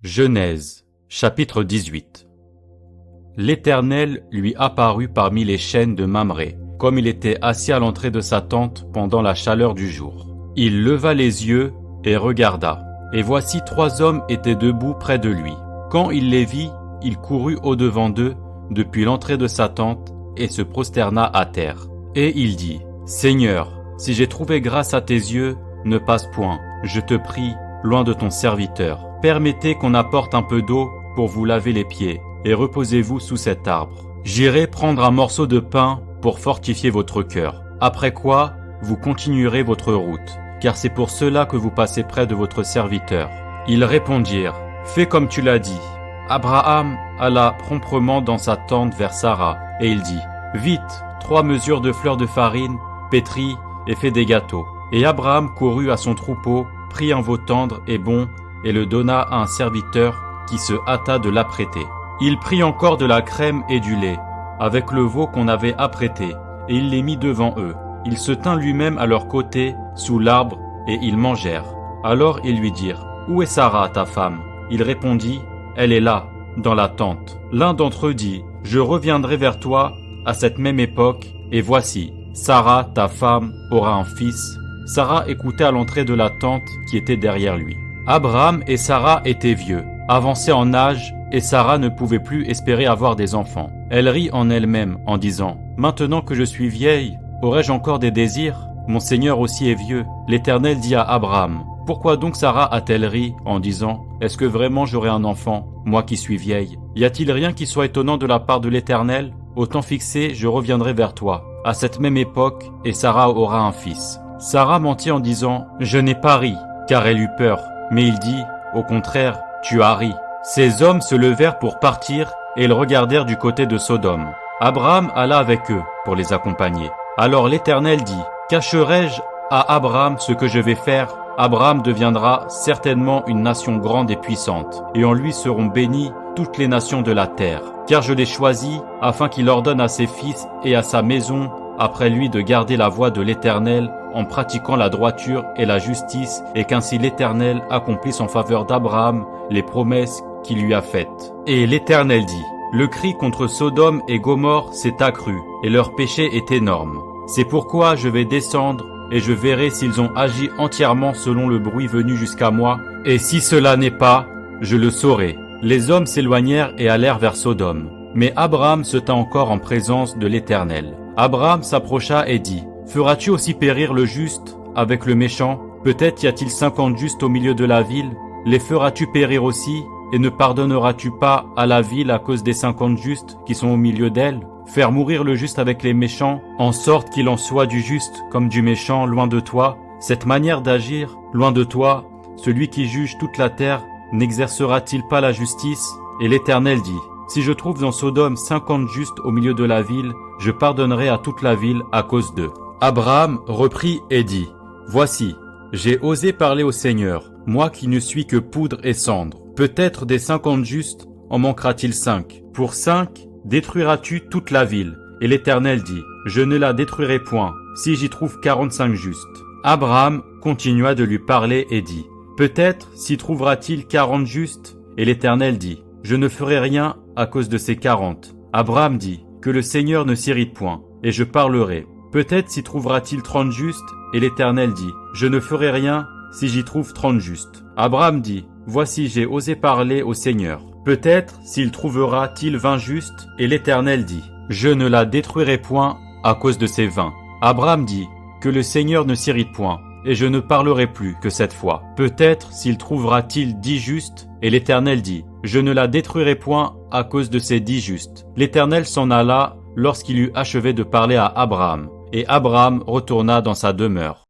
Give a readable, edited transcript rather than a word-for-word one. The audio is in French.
Genèse, chapitre 18. L'Éternel lui apparut parmi les chênes de Mamré, comme il était assis à l'entrée de sa tente pendant la chaleur du jour. Il leva les yeux et regarda, et voici 3 hommes étaient debout près de lui. Quand il les vit, il courut au-devant d'eux depuis l'entrée de sa tente et se prosterna à terre. Et il dit, « Seigneur, si j'ai trouvé grâce à tes yeux, ne passe point, je te prie, loin de ton serviteur. Permettez qu'on apporte un peu d'eau pour vous laver les pieds, et reposez-vous sous cet arbre. J'irai prendre un morceau de pain pour fortifier votre cœur. Après quoi, vous continuerez votre route, car c'est pour cela que vous passez près de votre serviteur. » Ils répondirent, « Fais comme tu l'as dit. » Abraham alla promptement dans sa tente vers Sarah, et il dit, « Vite, 3 mesures de fleurs de farine, pétris et fais des gâteaux. » Et Abraham courut à son troupeau, prit un veau tendre et bon, et le donna à un serviteur qui se hâta de l'apprêter. Il prit encore de la crème et du lait, avec le veau qu'on avait apprêté, et il les mit devant eux. Il se tint lui-même à leur côté, sous l'arbre, et ils mangèrent. Alors ils lui dirent, « Où est Sarah, ta femme ?» Il répondit, « Elle est là, dans la tente. » L'un d'entre eux dit, « Je reviendrai vers toi à cette même époque, et voici, Sarah, ta femme, aura un fils. » Sarah écoutait à l'entrée de la tente qui était derrière lui. Abraham et Sarah étaient vieux, avancés en âge, et Sarah ne pouvait plus espérer avoir des enfants. Elle rit en elle-même en disant, « Maintenant que je suis vieille, aurais-je encore des désirs? Mon Seigneur aussi est vieux. » L'Éternel dit à Abraham, « Pourquoi donc Sarah a-t-elle ri en disant, « Est-ce que vraiment j'aurai un enfant, moi qui suis vieille? » Y a-t-il rien qui soit étonnant de la part de l'Éternel? Au temps fixé, je reviendrai vers toi, à cette même époque, et Sarah aura un fils. » Sarah mentit en disant, « Je n'ai pas ri, car elle eut peur. » Mais il dit, « Au contraire, tu as ri. » Ces hommes se levèrent pour partir, et ils regardèrent du côté de Sodome. Abraham alla avec eux pour les accompagner. Alors l'Éternel dit, « Cacherai-je à Abraham ce que je vais faire? Abraham deviendra certainement une nation grande et puissante, et en lui seront bénies toutes les nations de la terre. Car je l'ai choisi afin qu'il ordonne à ses fils et à sa maison après lui de garder la voie de l'Éternel en pratiquant la droiture et la justice, et qu'ainsi l'Éternel accomplisse en faveur d'Abraham les promesses qu'il lui a faites. » Et l'Éternel dit, « Le cri contre Sodome et Gomorrhe s'est accru, et leur péché est énorme. C'est pourquoi je vais descendre, et je verrai s'ils ont agi entièrement selon le bruit venu jusqu'à moi, et si cela n'est pas, je le saurai. » Les hommes s'éloignèrent et allèrent vers Sodome. Mais Abraham se tint encore en présence de l'Éternel. Abraham s'approcha et dit, « Feras-tu aussi périr le juste avec le méchant? Peut-être y a-t-il 50 justes au milieu de la ville. Les feras-tu périr aussi, et ne pardonneras-tu pas à la ville à cause des 50 justes qui sont au milieu d'elle? Faire mourir le juste avec les méchants, en sorte qu'il en soit du juste comme du méchant loin de toi. Cette manière d'agir, loin de toi, celui qui juge toute la terre, n'exercera-t-il pas la justice? » Et l'Éternel dit, « Si je trouve dans Sodome 50 justes au milieu de la ville, je pardonnerai à toute la ville à cause d'eux. » Abraham reprit et dit, « Voici, j'ai osé parler au Seigneur, moi qui ne suis que poudre et cendre. Peut-être des 50 justes en manquera-t-il 5. Pour 5, détruiras-tu toute la ville? » Et l'Éternel dit, « Je ne la détruirai point, si j'y trouve 45 justes. » Abraham continua de lui parler et dit, « Peut-être s'y trouvera-t-il 40 justes? » Et l'Éternel dit, « Je ne ferai rien à cause de ces 40. » Abraham dit, « Que le Seigneur ne s'irrite point, et je parlerai. Peut-être s'y trouvera-t-il 30 justes? » Et l'Éternel dit, « Je ne ferai rien si j'y trouve 30 justes. » Abraham dit, « Voici, j'ai osé parler au Seigneur. Peut-être s'il trouvera-t-il 20 justes? » Et l'Éternel dit, « Je ne la détruirai point à cause de ces 20. » Abraham dit, « Que le Seigneur ne s'irrite point, et je ne parlerai plus que cette fois. Peut-être s'il trouvera-t-il 10 justes? » Et l'Éternel dit, « Je ne la détruirai point à cause de ces 10 justes. » L'Éternel s'en alla lorsqu'il eut achevé de parler à Abraham, et Abraham retourna dans sa demeure.